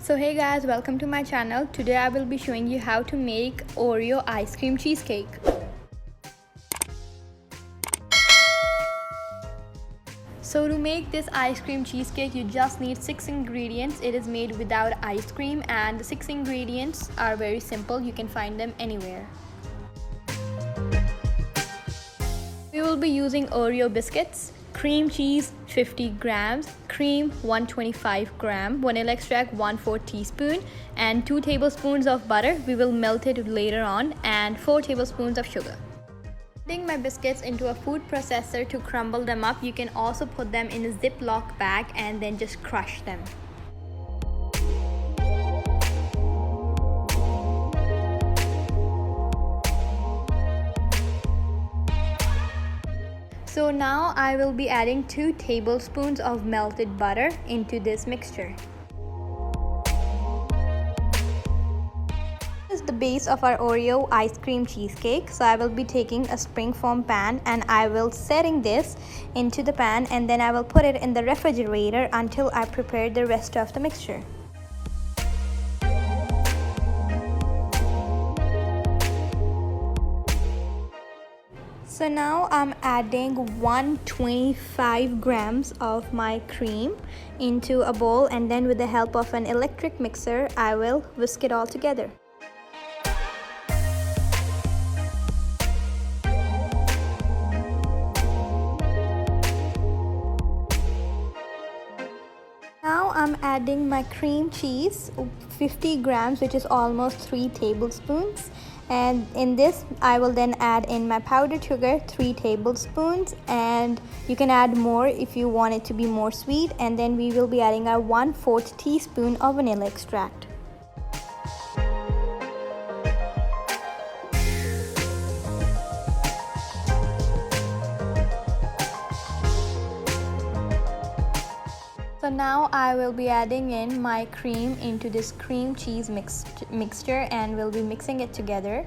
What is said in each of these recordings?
So hey guys, welcome to my channel. Today I will be showing you how to make Oreo ice cream cheesecake. So to make this ice cream cheesecake, you just need 6 ingredients. It is made without ice cream and the 6 ingredients are very simple. You can find them anywhere. We will be using Oreo biscuits, cream cheese 50 grams, cream 125 gram, vanilla extract 1/4 teaspoon, and 2 tablespoons of butter. We will melt it later on, and 4 tablespoons of sugar. Putting my biscuits into a food processor to crumble them up. You can also put them in a Ziploc bag and then just crush them. So now I will be adding 2 tablespoons of melted butter into this mixture. This is the base of our Oreo ice cream cheesecake. So I will be taking a springform pan and I will setting this into the pan, and then I will put it in the refrigerator until I prepare the rest of the mixture. So now I'm adding 125 grams of my cream into a bowl, and then with the help of an electric mixer, I will whisk it all together. Now I'm adding my cream cheese, 50 grams, which is almost 3 tablespoons. And in this I will then add in my powdered sugar, 3 tablespoons, and you can add more if you want it to be more sweet. And then we will be adding our 1/4 teaspoon of vanilla extract. So now I will be adding in my cream into this cream cheese mixture and we'll be mixing it together.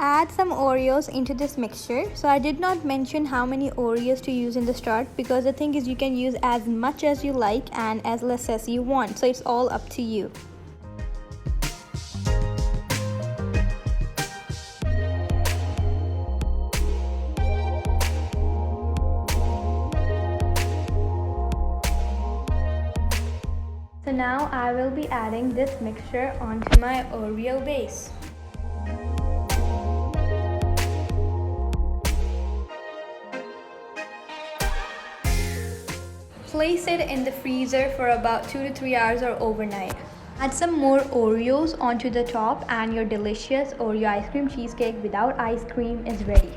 Add some Oreos into this mixture. So I did not mention how many Oreos to use in the start, because the thing is you can use as much as you like and as less as you want. So it's all up to you. So now I will be adding this mixture onto my Oreo base. Place it in the freezer for about 2 to 3 hours or overnight. Add some more Oreos onto the top and your delicious Oreo ice cream cheesecake without ice cream is ready.